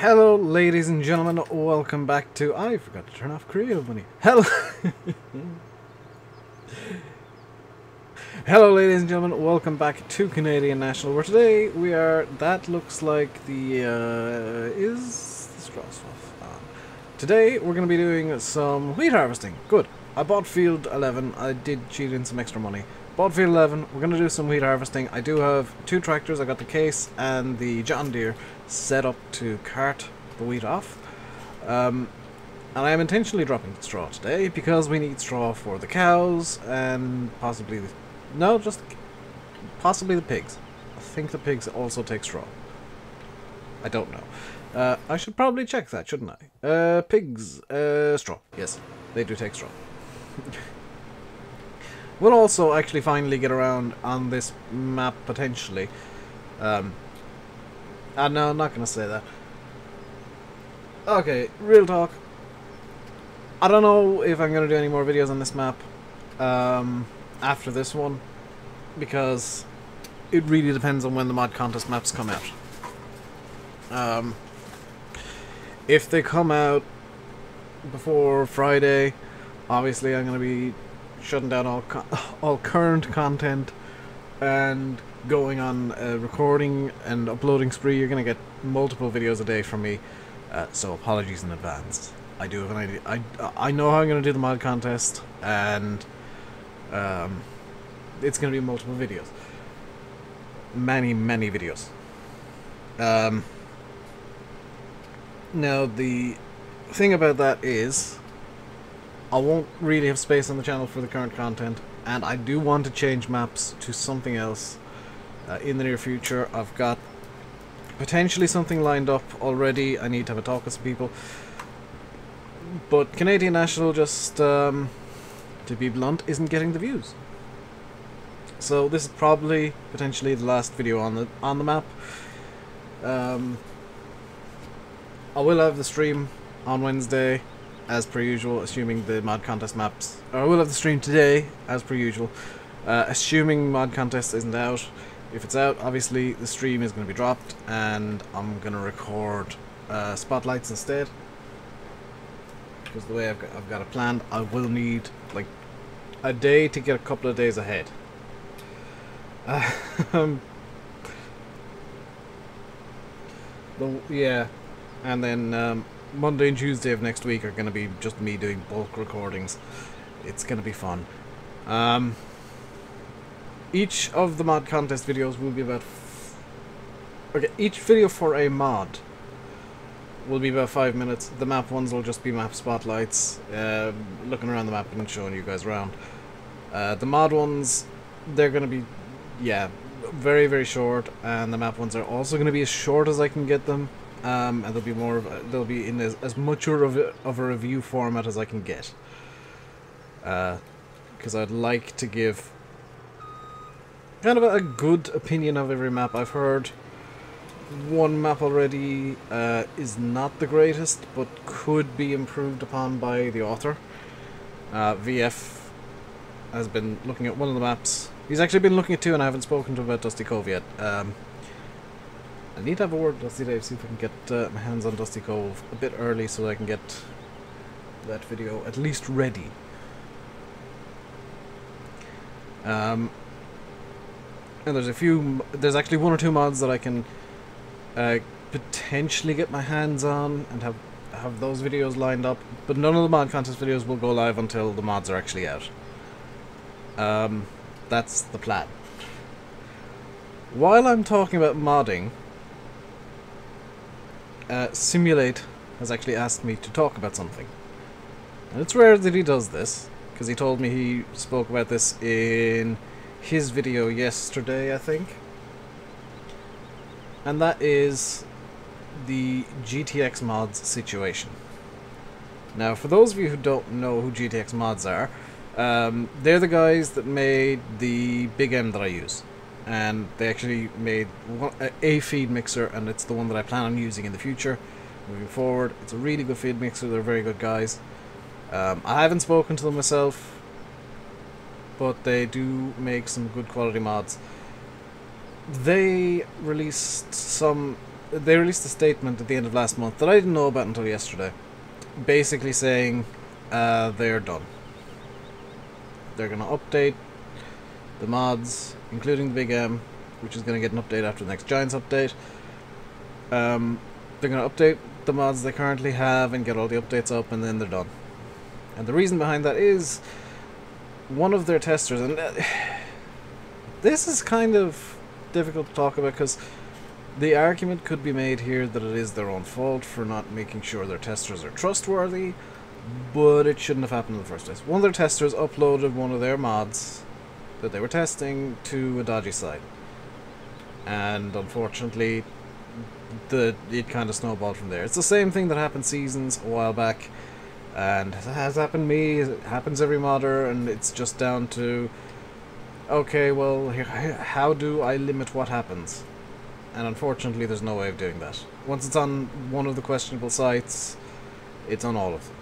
Hello, ladies and gentlemen. Welcome back to... I forgot to turn off creative money. Hello. Hello, ladies and gentlemen. Welcome back to Canadian National, where today we are... That looks like the... is the straw stuff on? Today we're going to be doing some wheat harvesting. Good. I bought field 11. I did cheat in some extra money. Bought field 11. We're going to do some wheat harvesting. I do have two tractors. I got the Case and the John Deere set up to cart the wheat off. And I am intentionally dropping the straw today because we need straw for the cows and possibly the... No, just possibly the pigs. I think the pigs also take straw. I don't know. I should probably check that, shouldn't I? Pigs, straw. Yes, they do take straw. We'll also actually finally get around on this map, potentially. No, I'm not going to say that. Okay, real talk. I don't know if I'm going to do any more videos on this map after this one, because it really depends on when the mod contest maps come out. If they come out before Friday, obviously I'm going to be shutting down all current content and going on a recording and uploading spree. You're going to get multiple videos a day from me, so apologies in advance. I do have an idea. I know how I'm going to do the mod contest, and it's going to be multiple videos. Many videos. Now the thing about that is I won't really have space on the channel for the current content, and I do want to change maps to something else in the near future. I've got potentially something lined up already. I need to have a talk with some people. But Canadian National, just to be blunt, isn't getting the views. So this is probably potentially the last video on the map. I will have the stream on Wednesday, as per usual, assuming the mod contest maps... Or I will have the stream today, as per usual, assuming mod contest isn't out. If it's out, obviously the stream is going to be dropped, and I'm going to record spotlights instead. Because the way I've got it planned, I will need like a day to get a couple of days ahead. Yeah, and then Monday and Tuesday of next week are going to be just me doing bulk recordings. It's going to be fun. Each of the mod contest videos will be about... Okay, each video for a mod will be about 5 minutes. The map ones will just be map spotlights, looking around the map and showing you guys around. The mod ones, they're going to be, yeah, very short, and the map ones are also going to be as short as I can get them. And they'll be they'll be in as much of a review format as I can get. Because I'd like to give kind of a good opinion of every map. I've heard one map already is not the greatest, but could be improved upon by the author. VF has been looking at one of the maps. He's actually been looking at two, and I haven't spoken to him about Dusty Cove yet. I need to have a word with Dusty Dave, see if I can get my hands on Dusty Cove a bit early so I can get that video at least ready. And there's actually one or two mods that I can potentially get my hands on and have those videos lined up, but none of the mod contest videos will go live until the mods are actually out. That's the plan. While I'm talking about modding, Simulate has actually asked me to talk about something. And it's rare that he does this, because he told me he spoke about this in his video yesterday, I think. And that is the GTX mods situation. Now, for those of you who don't know who GTX mods are, they're the guys that made the Big M that I use. And they actually made a feed mixer, and it's the one that I plan on using in the future, moving forward. It's a really good feed mixer. They're very good guys. I haven't spoken to them myself, but they do make some good quality mods. They released some they released a statement at the end of last month that I didn't know about until yesterday, basically saying they're done. They're going to update the mods, including the Big M, which is going to get an update after the next Giants update. They're going to update the mods they currently have and get all the updates up, and then they're done. And the reason behind that is one of their testers, and this is kind of difficult to talk about because the argument could be made here that it is their own fault for not making sure their testers are trustworthy, but it shouldn't have happened in the first place. One of their testers uploaded one of their mods that they were testing to a dodgy site, and unfortunately it kind of snowballed from there. It's the same thing that happened Seasons a while back, and it has happened to me, it happens every modder, and it's just down to, okay, well, how do I limit what happens? And unfortunately there's no way of doing that. Once it's on one of the questionable sites, it's on all of them.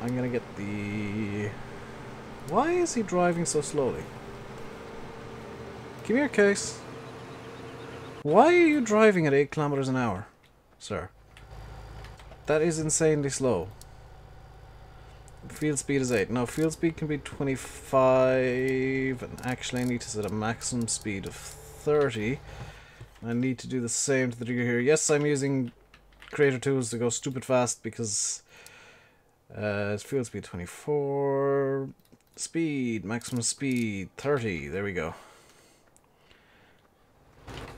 I'm gonna get the... Why is he driving so slowly? Come here, Case. Why are you driving at 8 kilometers an hour, sir? That is insanely slow. Field speed is 8. No, field speed can be 25, and actually I need to set a maximum speed of 30. I need to do the same to the degree here. Yes, I'm using creator tools to go stupid fast because it's field speed 24, speed, maximum speed 30. There we go.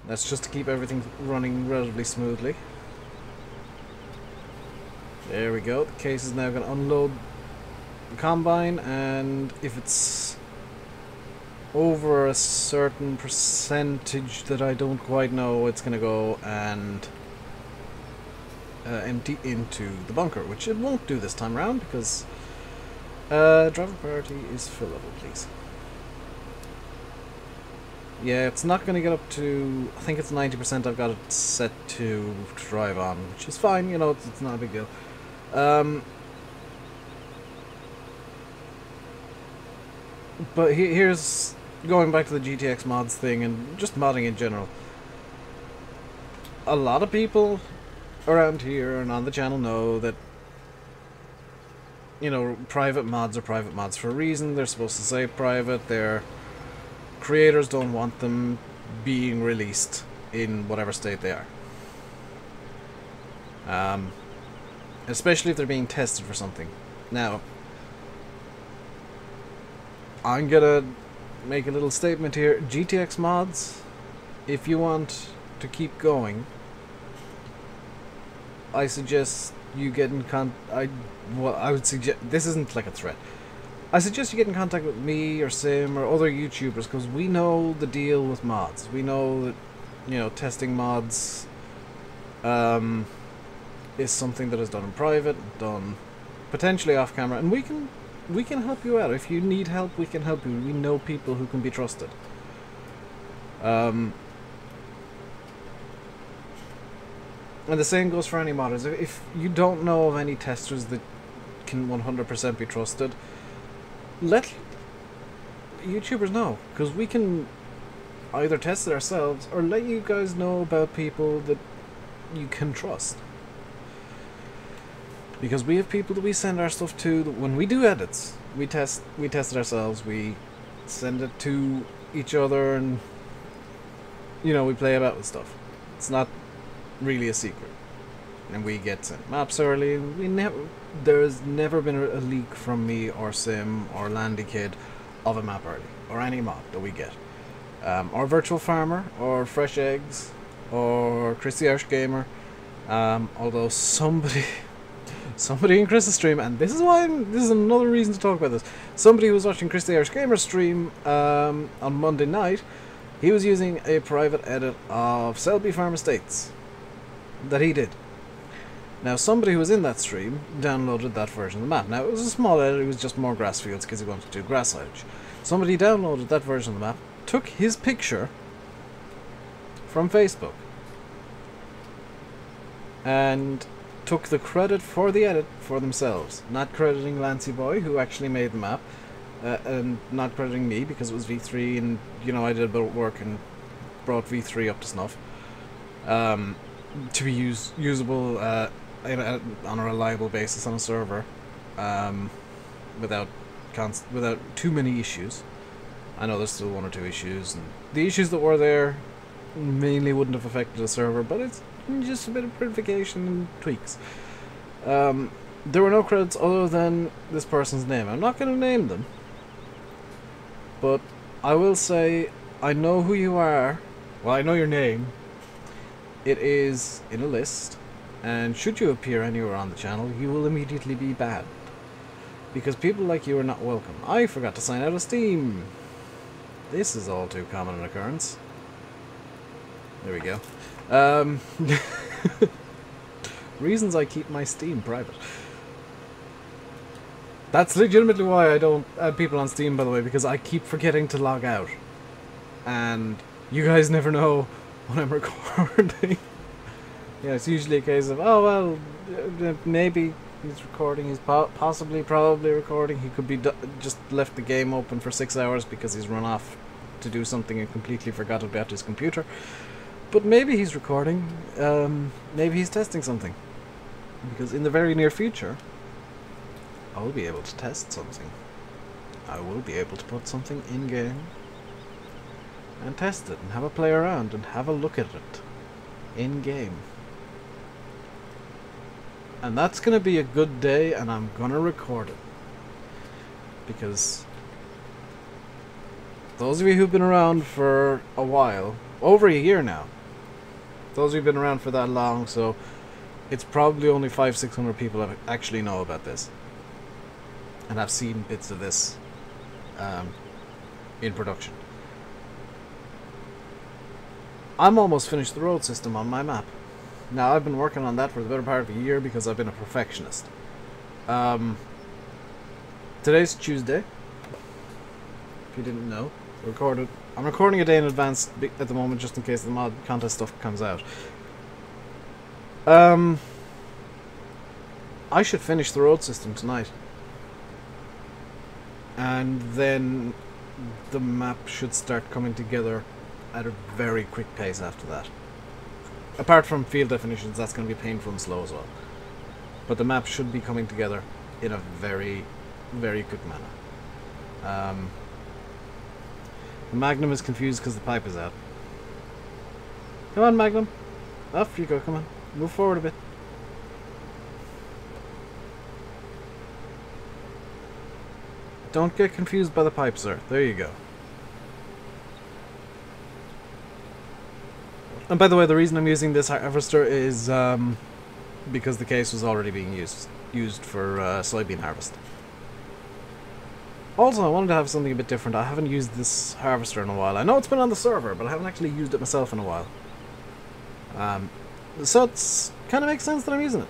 That's just to keep everything running relatively smoothly. There we go. The Case is now going to unload the combine, and if it's over a certain percentage that I don't quite know, it's going to go and empty into the bunker, which it won't do this time around because driver priority is fillable, please. Yeah, it's not going to get up to, I think it's 90%. I've got it set to drive on, which is fine, you know, it's not a big deal. But here's going back to the GTX mods thing and just modding in general. A lot of people around here and on the channel know that, you know, private mods are private mods for a reason. They're supposed to say private. Their creators don't want them being released in whatever state they are. Especially if they're being tested for something. Now, I'm gonna make a little statement here. GTX mods, if you want to keep going, I suggest you get in I would suggest, this isn't like a threat, I suggest you get in contact with me or Sim or other YouTubers, because we know the deal with mods. We know that, you know, testing mods is something that is done in private, done potentially off camera, and we can help you out. If you need help, we can help you. We know people who can be trusted. And the same goes for any modders. If you don't know of any testers that can 100% be trusted, let YouTubers know, because we can either test it ourselves or let you guys know about people that you can trust. Because we have people that we send our stuff to, that when we do edits, we test it ourselves, we send it to each other, and, you know, we play about with stuff. It's not really a secret. And we get sent maps early, and there's never been a leak from me or Sim or Landy Kid of a map early, or any mod that we get. Or Virtual Farmer, or Fresh Eggs, or Chris the Irish Gamer, although somebody in Chris's stream, and this is another reason to talk about this. Somebody who was watching Chris the Irish Gamer stream on Monday night, he was using a private edit of Selby Farm Estates that he did. Now, somebody who was in that stream downloaded that version of the map. Now, it was a small edit, it was just more grass fields because he wanted to do grass silage. Somebody downloaded that version of the map, took his picture from Facebook, and took the credit for the edit for themselves, not crediting Lancy Boy, who actually made the map, and not crediting me because it was V3, and, you know, I did a bit of work and brought V3 up to snuff. to be usable on a reliable basis on a server, without too many issues. I know there's still one or two issues, and the issues that were there mainly wouldn't have affected the server, but it's just a bit of prettification and tweaks. There were no credits other than this person's name. I'm not going to name them, but I will say I know who you are. Well, I know your name. It is in a list, and should you appear anywhere on the channel, you will immediately be banned, because people like you are not welcome. I forgot to sign out of Steam. This is all too common an occurrence. There we go. Reasons I keep my Steam private. That's legitimately why I don't add people on Steam, by the way, because I keep forgetting to log out. And you guys never know when I'm recording. Yeah, it's usually a case of, oh, well, maybe he's recording, he's probably recording. He could be just left the game open for 6 hours because he's run off to do something and completely forgot about his computer. But maybe he's recording, maybe he's testing something. Because in the very near future, I will be able to test something. I will be able to put something in-game and test it and have a play around and have a look at it in-game. And that's going to be a good day, and I'm going to record it. Because those of you who've been around for a while, over a year now, those of you who've been around for that long, so it's probably only 500-600 people that actually know about this and have seen bits of this in production. I'm almost finished the road system on my map. Now, I've been working on that for the better part of a year because I've been a perfectionist. Today's Tuesday. If you didn't know, I'm recording a day in advance at the moment, just in case the mod contest stuff comes out. I should finish the road system tonight, and then the map should start coming together at a very quick pace after that. Apart from field definitions, that's going to be painful and slow as well. But the map should be coming together in a very, very quick manner. The Magnum is confused because the pipe is out. Come on, Magnum. Off you go, come on. Move forward a bit. Don't get confused by the pipe, sir. There you go. And by the way, the reason I'm using this harvester is because the case was already being used for soybean harvest. Also, I wanted to have something a bit different. I haven't used this harvester in a while. I know it's been on the server, but I haven't actually used it myself in a while. So it's kind of makes sense that I'm using it.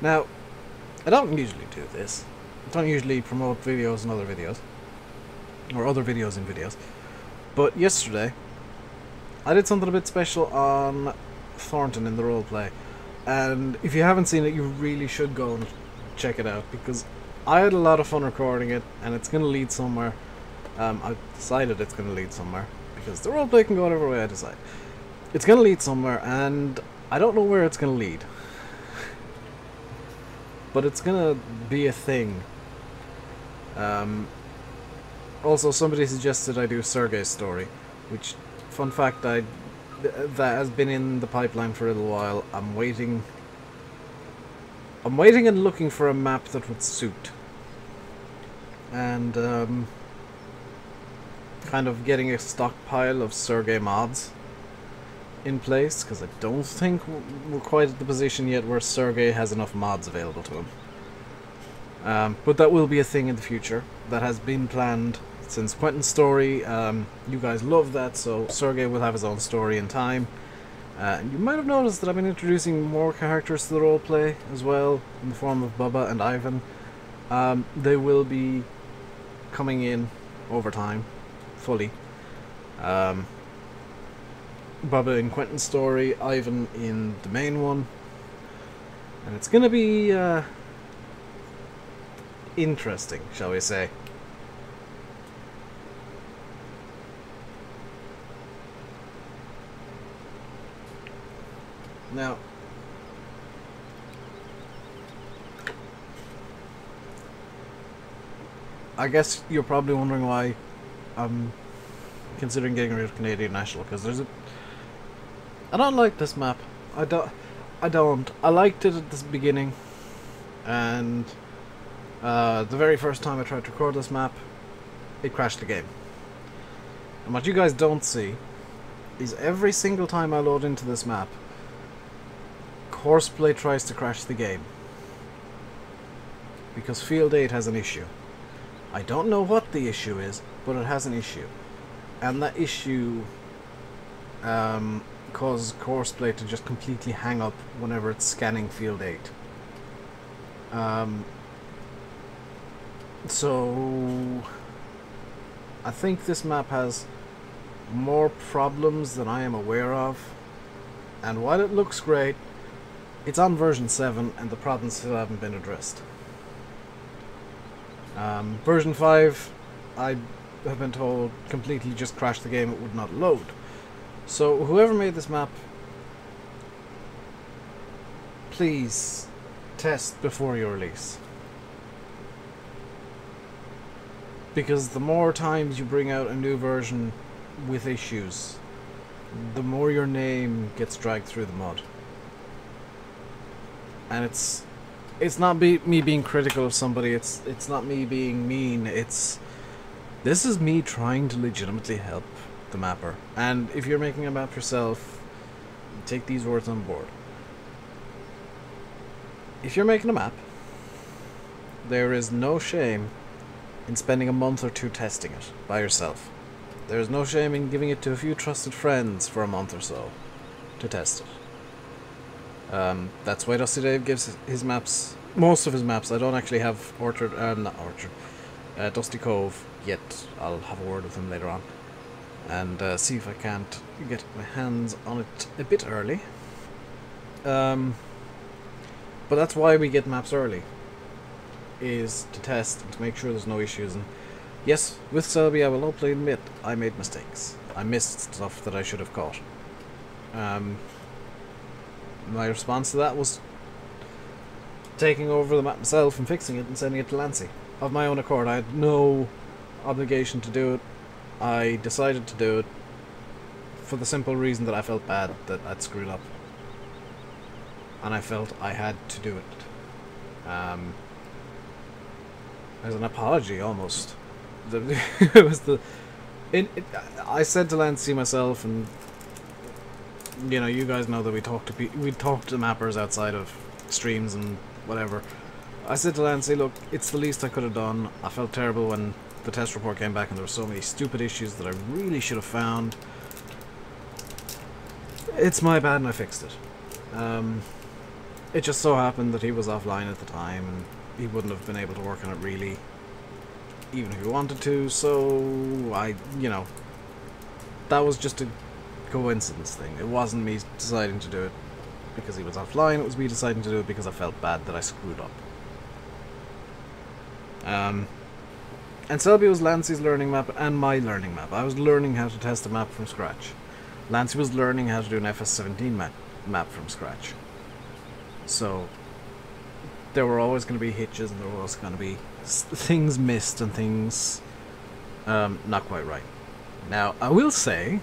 Now, I don't usually do this. I don't usually promote videos and other videos. Or other videos in videos. But yesterday, I did something a bit special on Thornton in the roleplay. And if you haven't seen it, you really should go and check it out, because I had a lot of fun recording it, and it's going to lead somewhere. I've decided it's going to lead somewhere, because the roleplay can go whatever way I decide. It's going to lead somewhere, and I don't know where it's going to lead. But it's going to be a thing. Also, somebody suggested I do Sergei's story, which, fun fact, that has been in the pipeline for a little while. I'm waiting and looking for a map that would suit. And, kind of getting a stockpile of Sergei mods in place, because I don't think we're quite at the position yet where Sergei has enough mods available to him. But that will be a thing in the future. That has been planned since Quentin's story. You guys love that, so Sergei will have his own story in time. You might have noticed that I've been introducing more characters to the roleplay as well, in the form of Bubba and Ivan. They will be coming in over time, fully. Bubba in Quentin's story, Ivan in the main one. And it's gonna be interesting, shall we say. Now, I guess you're probably wondering why I'm considering getting rid of Canadian National, because there's a... I don't like this map. I don't. I liked it at the beginning, and the very first time I tried to record this map, it crashed the game. And what you guys don't see is every single time I load into this map, Horseplay tries to crash the game. Because Field 8 has an issue. I don't know what the issue is, but it has an issue. And that issue causes Horseplay to just completely hang up whenever it's scanning Field 8. So I think this map has more problems than I am aware of, and while it looks great, it's on version 7 and the problems still haven't been addressed. Version 5, I have been told, completely just crashed the game, it would not load. So whoever made this map, please test before you release. Because the more times you bring out a new version with issues, the more your name gets dragged through the mud. And it's not me being critical of somebody, it's not me being mean, this is me trying to legitimately help the mapper. And if you're making a map yourself, take these words on board. If you're making a map, there is no shame in spending a month or two testing it by yourself. There is no shame in giving it to a few trusted friends for a month or so to test it. That's why Dusty Dave gives his maps, most of his maps. I don't actually have Dusty Cove yet. I'll have a word with him later on and see if I can't get my hands on it a bit early. But that's why we get maps early, is to test and to make sure there's no issues. And yes, with Selby, I will openly admit I made mistakes. I missed stuff that I should have caught. My response to that was taking over the map myself and fixing it and sending it to Lancy. Of my own accord, I had no obligation to do it. I decided to do it for the simple reason that I felt bad that I'd screwed up. And I felt I had to do it. As an apology, almost. It was I said to Lancy myself, and you know, you guys know that we talk to mappers outside of streams and whatever. I said to Lancy, look, it's the least I could have done. I felt terrible when the test report came back and there were so many stupid issues that I really should have found. It's my bad and I fixed it. It just so happened that he was offline at the time and he wouldn't have been able to work on it really, even if he wanted to, so you know, that was just a coincidence thing. It wasn't me deciding to do it because he was offline, it was me deciding to do it because I felt bad that I screwed up. And Selby was Lancy's learning map and my learning map. I was learning how to test a map from scratch. Lancy was learning how to do an FS17 map from scratch. So there were always going to be hitches and there were always going to be things missed and things not quite right. Now, I will say,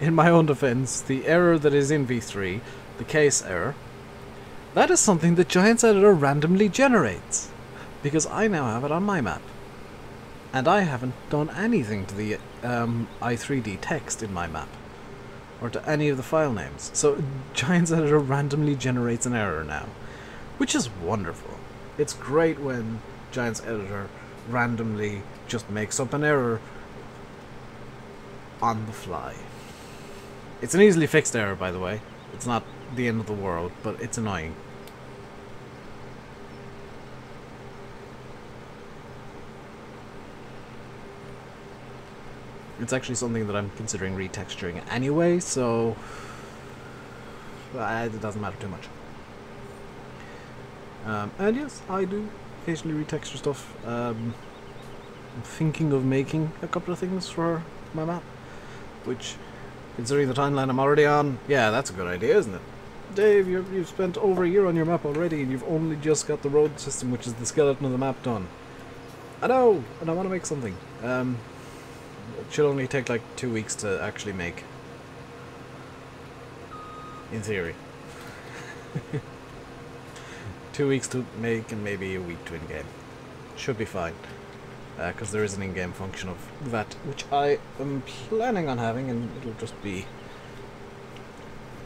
in my own defense, the error that is in V3, the case error, that is something that Giants Editor randomly generates, because I now have it on my map. And I haven't done anything to the i3D text in my map, or to any of the file names. So Giants Editor randomly generates an error now, which is wonderful. It's great when Giants Editor randomly just makes up an error on the fly. It's an easily fixed error, by the way. It's not the end of the world, but it's annoying. It's actually something that I'm considering retexturing anyway, so it doesn't matter too much. And yes, I do occasionally retexture stuff. I'm thinking of making a couple of things for my map, which, considering the timeline I'm already on, yeah, that's a good idea, isn't it? Dave, you've spent over a year on your map already, and you've only just got the road system, which is the skeleton of the map, done. I know, and I want to make something. It should only take like 2 weeks to actually make. In theory. 2 weeks to make and maybe a week to in-game. Should be fine. Because there is an in-game function of that, which I am planning on having, and it'll just be...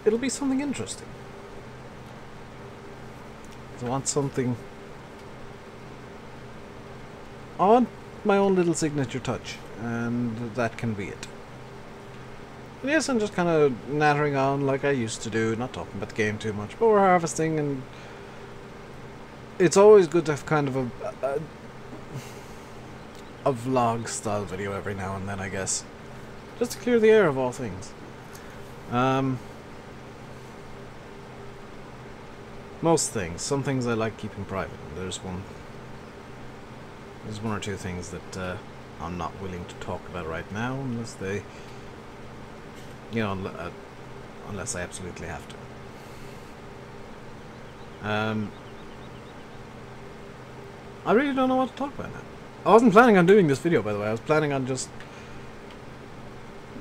It'll be something interesting. I want something... I want my own little signature touch, and that can be it. But yes, I'm just kind of nattering on like I used to do, not talking about the game too much, but we're harvesting, and it's always good to have kind of a vlog style video every now and then, I guess, just to clear the air of all things. Most things. Some things I like keeping private. There's one or two things that I'm not willing to talk about right now, unless they, you know, unless I absolutely have to. I really don't know what to talk about now. I wasn't planning on doing this video, by the way. I was planning on just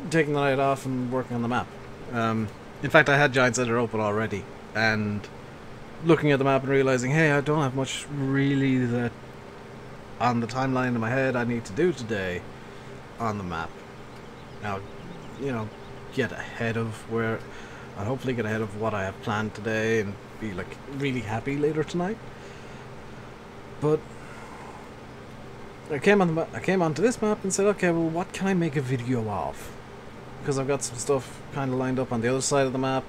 taking the night off and working on the map. In fact, I had Giant Center open already, and looking at the map and realizing, hey, I don't have much really that on the timeline in my head I need to do today on the map. Now, you know, get ahead of where... I'll hopefully get ahead of what I have planned today and be, like, really happy later tonight. But I came onto this map and said, okay, well, what can I make a video of? Because I've got some stuff kind of lined up on the other side of the map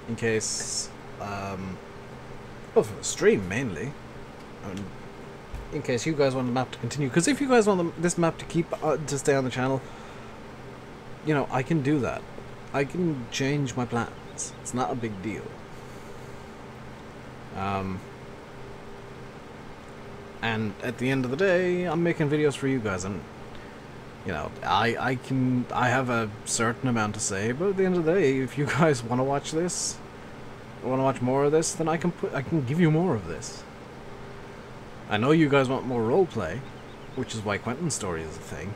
in case... well, for the stream, mainly. In case you guys want the map to continue. Because if you guys want this map to keep to stay on the channel, you know, I can do that. I can change my plans. It's not a big deal. And at the end of the day, I'm making videos for you guys, and you know, I have a certain amount to say, but at the end of the day, if you guys want to watch this, or want to watch more of this, then I can give you more of this. I know you guys want more roleplay, which is why Quentin's story is a thing.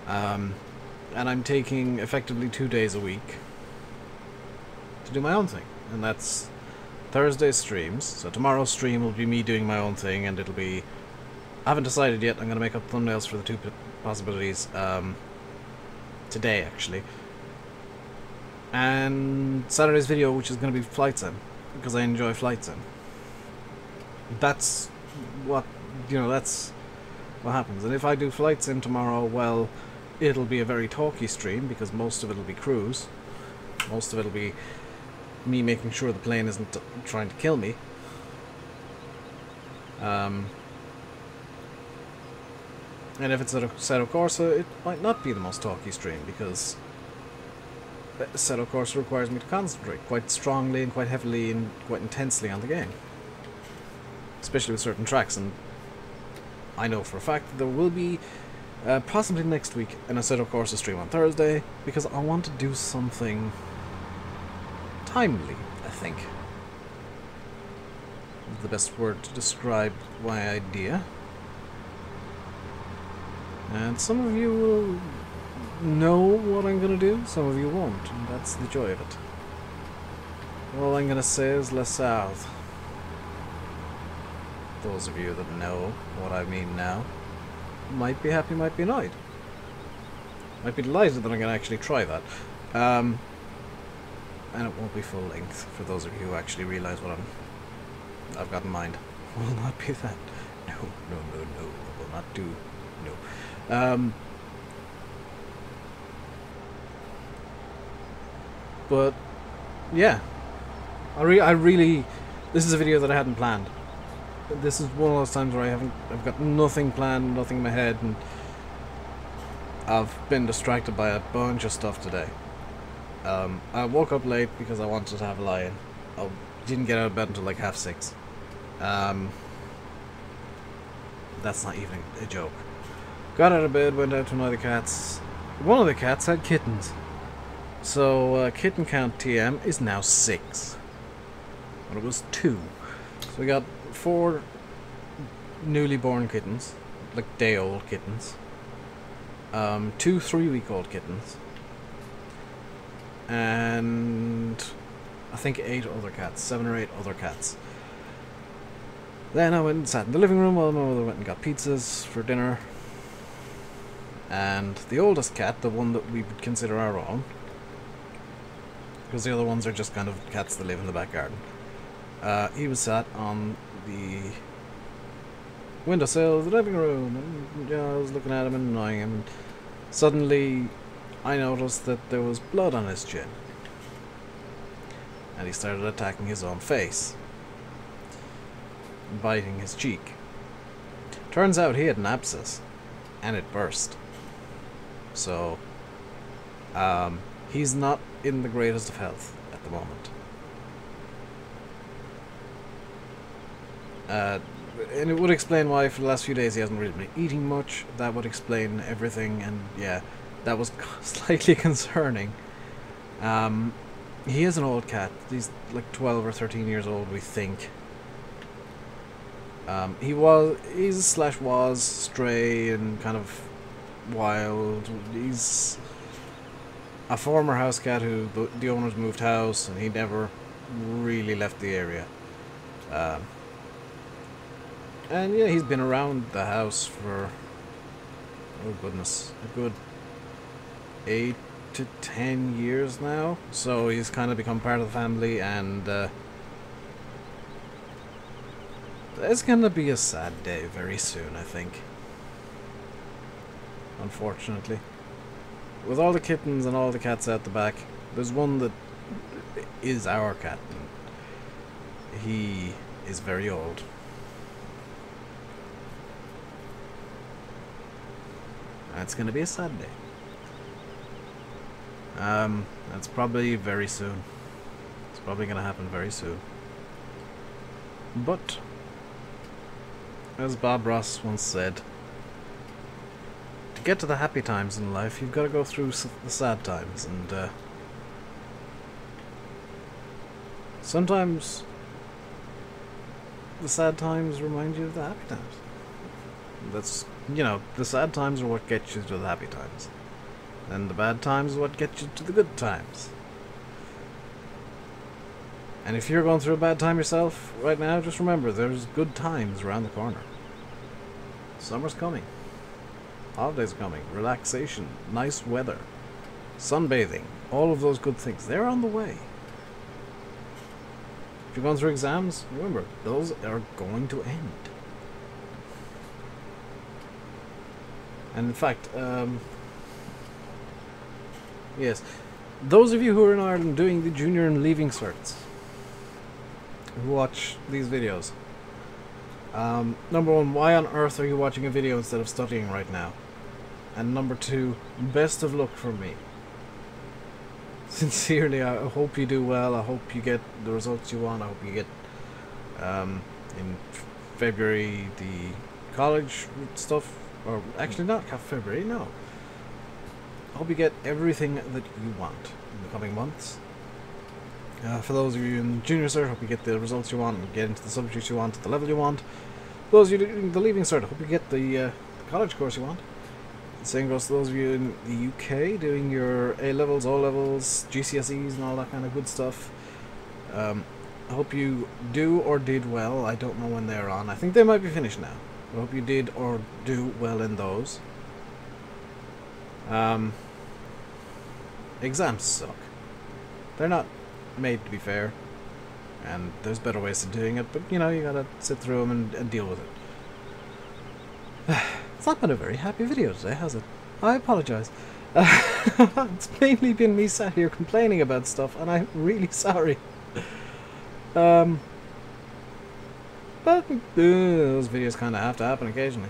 And I'm taking effectively 2 days a week to do my own thing, and that's Thursday streams. So tomorrow's stream will be me doing my own thing, and it'll be... I haven't decided yet. I'm going to make up thumbnails for the two possibilities today, actually. And Saturday's video, which is going to be Flight Sim, because I enjoy Flight Sim. That's what, you know, that's what happens. And if I do Flight Sim tomorrow, well, it'll be a very talky stream, because most of it will be cruise. Most of it will be me making sure the plane isn't trying to kill me. And if it's at Assetto Corsa, it might not be the most talky stream, because Assetto Corsa requires me to concentrate quite strongly and quite heavily and quite intensely on the game. Especially with certain tracks, and I know for a fact that there will be, possibly next week, an Assetto Corsa stream on Thursday, because I want to do something timely, I think. Is the best word to describe my idea. And some of you will know what I'm going to do, some of you won't, and that's the joy of it. All I'm going to say is less south. Those of you that know what I mean now might be happy, might be annoyed. Might be delighted that I'm going to actually try that. And it won't be full length, for those of you who actually realise what I've got in mind. Will not be that. No, no, no, no. Will not do. No. But yeah, I really, this is a video that I hadn't planned. This is one of those times where I've got nothing planned, nothing in my head, and I've been distracted by a bunch of stuff today. I woke up late because I wanted to have a lie-in. I didn't get out of bed until like 6:30. That's not even a joke. Got out of bed, went out to annoy the cats. One of the cats had kittens. So, kitten count TM is now 6. But it was 2. So we got 4 newly born kittens, like day-old kittens. 2 3-week-old kittens. And I think 8 other cats, 7 or 8 other cats. Then I went and sat in the living room while my mother went and got pizzas for dinner. And the oldest cat, the one that we would consider our own, because the other ones are just kind of cats that live in the back garden, he was sat on the windowsill of the living room, and I was looking at him and annoying him, and suddenly I noticed that there was blood on his chin, and he started attacking his own face, biting his cheek. Turns out he had an abscess, and it burst. So, he's not in the greatest of health at the moment. And it would explain why for the last few days he hasn't really been eating much. That would explain everything, and yeah, that was slightly concerning. He is an old cat. He's like 12 or 13 years old, we think. He's/was stray and kind of wild. He's a former house cat who the owners moved house, and he never really left the area. And yeah, he's been around the house for, oh goodness, a good 8 to 10 years now. So he's kind of become part of the family, and it's gonna be a sad day very soon, I think. Unfortunately. With all the kittens and all the cats out the back, there's one that is our cat, and he is very old. It's gonna be a sad day. That's probably very soon. It's probably gonna happen very soon. But, as Bob Ross once said, to get to the happy times in life, you've got to go through the sad times, and sometimes the sad times remind you of the happy times. That's, you know, the sad times are what get you to the happy times, and the bad times are what get you to the good times. And if you're going through a bad time yourself right now, just remember, there's good times around the corner. Summer's coming. Holidays are coming. Relaxation. Nice weather. Sunbathing. All of those good things. They're on the way. If you're going through exams, remember, those are going to end. And in fact, yes, those of you who are in Ireland doing the junior and leaving certs, who watch these videos, number 1, why on earth are you watching a video instead of studying right now? And number 2, best of luck from me. Sincerely, I hope you do well. I hope you get the results you want. I hope you get, in February, the college stuff. Or actually not February, no. I hope you get everything that you want in the coming months. For those of you in junior cert, I hope you get the results you want and get into the subjects you want at the level you want. For those of you doing the leaving cert, I hope you get the college course you want. The same goes to those of you in the UK doing your A-levels, O-levels, GCSEs and all that kind of good stuff. I hope you do or did well. I don't know when they're on. I think they might be finished now. I hope you did or do well in those. Exams suck. They're not made to be fair, and there's better ways of doing it, but you know, you gotta sit through them and deal with it. It's not been a very happy video today, has it? I apologize. It's mainly been me sat here complaining about stuff, and I'm really sorry. But those videos kind of have to happen occasionally.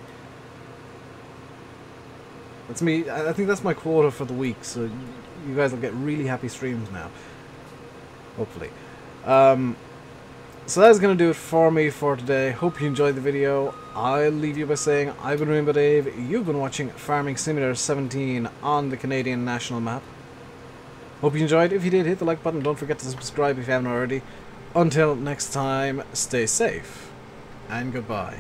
That's me. I think that's my quota for the week, so you guys will get really happy streams now. Hopefully. So that's going to do it for me for today. Hope you enjoyed the video. I'll leave you by saying I've been RainbowDave. You've been watching Farming Simulator 17 on the Canadian national map. Hope you enjoyed. If you did, hit the like button. Don't forget to subscribe if you haven't already. until next time, stay safe and goodbye.